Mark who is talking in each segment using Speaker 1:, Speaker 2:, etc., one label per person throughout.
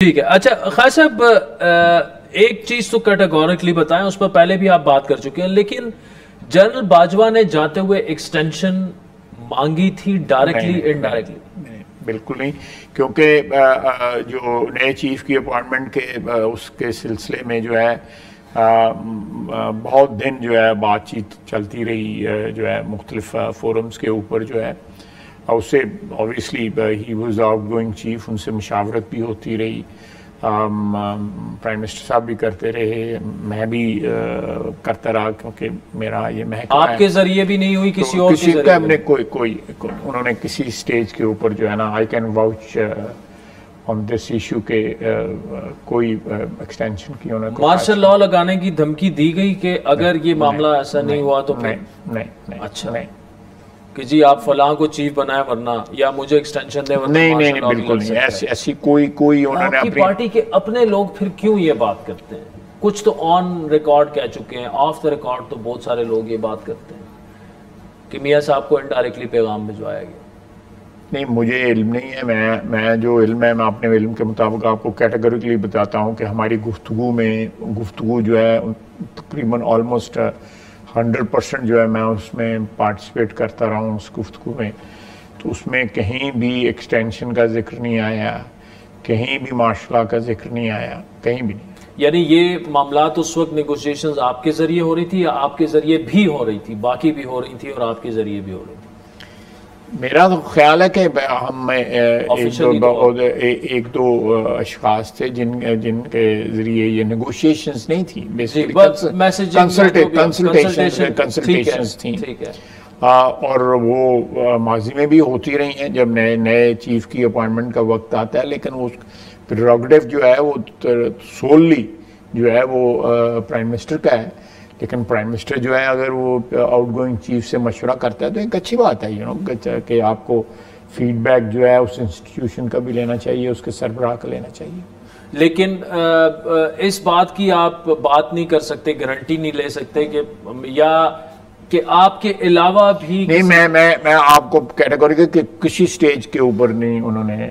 Speaker 1: ٹھیک ہے. اچھا خیر صاحب، ایک چیز تو کیٹیگورکلی بتائیں، اس پر پہلے بھی آپ بات کر چکے ہیں، لیکن جنرل باجوہ نے جاتے ہوئے ایکسٹینشن مانگی تھی ڈائریکٹلی انڈائریکٹلی؟
Speaker 2: بالکل نہیں، کیونکہ جو نئے چیف کی اپوائنٹمنٹ کے اس کے سلسلے میں جو ہے بہت دن جو ہے بات چیت چلتی رہی جو ہے مختلف فورمز کے اوپر جو ہے، اور اس سے اوبیسلی ہی واز آؤٹ گوئنگ چیف، ان سے مشاورت بھی ہوتی رہی، پرائم منسٹر صاحب بھی کرتے رہے، میں بھی کرتا رہا، کیونکہ میرا یہ محکمہ ہے.
Speaker 1: آپ کے ذریعے بھی نہیں ہوئی، کسی اور کے ذریعے؟
Speaker 2: ہم نے کوئی انہوں نے کسی سٹیج کے اوپر جو ہے نا I can watch on this issue کے کوئی ایکسٹینشن کی انہوں نے
Speaker 1: مارشل لاء لگانے کی دھمکی دی گئی کہ اگر یہ معاملہ ایسا نہیں ہوا تو پھر
Speaker 2: نہیں.
Speaker 1: اچھا کہ جی آپ فلاں کو چیف بنائے ورنہ، یا مجھے ایکسٹینشن دے ورنہ؟
Speaker 2: نہیں بالکل نہیں، ایسی کوئی انہوں نے
Speaker 1: آپ کی پارٹی کے اپنے لوگ پھر کیوں یہ بات کرتے ہیں؟ کچھ تو آن ریکارڈ کہہ چکے ہیں، آف دا ریکارڈ تو بہت سارے لوگ یہ بات کرتے ہیں کہ میاں صاحب کو انڈائریکٹلی پیغام بھجوایا گیا.
Speaker 2: نہیں، مجھے علم نہیں ہے، میں جو علم ہے میں اپنے علم کے مطابق آپ کو کیٹیگوریکلی بتاتا ہوں کہ ہماری گفتگو جو ہے تقریباً آلموسٹ 100% جو ہے میں اس میں پارٹیسپیٹ کرتا رہا ہوں اس گفتگو میں، تو اس میں کہیں بھی ایکسٹینشن کا ذکر نہیں آیا، کہیں بھی مارشل لاء کا ذکر نہیں آیا، کہیں بھی نہیں.
Speaker 1: یعنی یہ معاملات اس وقت نیگوشیشنز آپ کے ذریعے ہو رہی تھی یا آپ کے ذریعے بھی ہو رہی تھی؟ باقی بھی ہو رہی تھی اور آپ کے ذریعے بھی ہو رہی تھی؟
Speaker 2: میرا تو خیال ہے کہ ہم ایک دو اشخاص تھے جن کے ذریعے یہ نیگوشیشنز نہیں تھی، کنسلٹیشنز تھیں، اور وہ ماضی میں بھی ہوتی رہی ہیں جب نئے چیف کی اپوائنٹمنٹ کا وقت آتا ہے، لیکن وہ پریروگیٹو جو ہے وہ سوللی جو ہے وہ پرائم منسٹر کا ہے. لیکن پرائم منسٹر جو ہے اگر وہ آؤٹ گوئنگ چیف سے مشورہ کرتا ہے تو ایک اچھی بات ہے کہ آپ کو فیڈ بیک جو ہے اس انسٹیٹیوشن کا بھی لینا چاہیے، اس کے سربراہ کا لینا چاہیے. لیکن
Speaker 1: اس بات کی آپ بات نہیں کر سکتے، گارنٹی نہیں لے سکتے کہ آپ کے علاوہ بھی
Speaker 2: نہیں، میں آپ کو کیٹیگوری کہ کسی سٹیج کے اوپر نہیں انہوں نے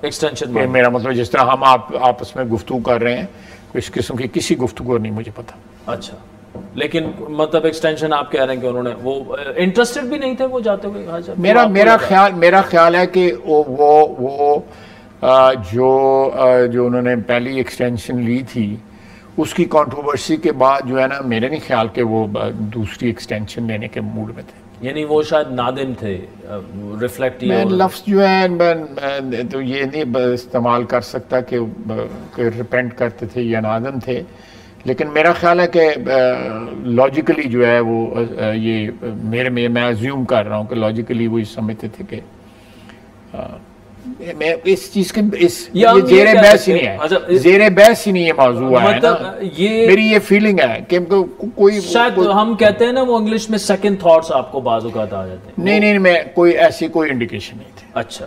Speaker 1: ایکسٹینشن.
Speaker 2: میرا مطلب جس طرح ہم آپس میں گفتگو کر رہے ہیں، اس قسم کی کسی گفتگو نہیں مجھے پتا.
Speaker 1: اچھا، لیکن مطلب ایکسٹینشن آپ کہہ رہے ہیں کہ انہوں نے وہ انٹرسٹڈ بھی نہیں تھے وہ جاتے ہوئے؟
Speaker 2: میرا خیال ہے کہ وہ جو انہوں نے پہلی ایکسٹینشن لی تھی اس کی کنٹروورسی کے بعد جو ہے نا، میرے نہیں خیال کہ وہ دوسری ایکسٹینشن لینے کے موڈ میں تھے.
Speaker 1: یعنی وہ شاید نادم تھے، ریفلیکٹ
Speaker 2: میں لفظ جو ہے تو یہ نہیں استعمال کر سکتا کہ ریپینٹ کرتے تھے یا نادم تھے، لیکن میرا خیال ہے کہ لاجیکلی جو ہے وہ یہ میں ازیوم کر رہا ہوں کہ لاجیکلی وہ سمجھتے تھے کہ میں اس چیز کے زیر بحث ہی نہیں ہے، زیر بحث ہی نہیں یہ موضوع ہے نا، میری یہ فیلنگ ہے کہ کوئی
Speaker 1: شاید ہم کہتے ہیں نا وہ انگلش میں سیکنڈ تھاٹس آپ کو بعض اوقات آ جاتے ہیں.
Speaker 2: نہیں، میں کوئی ایسی کوئی انڈیکیشن نہیں تھی.
Speaker 1: اچھا.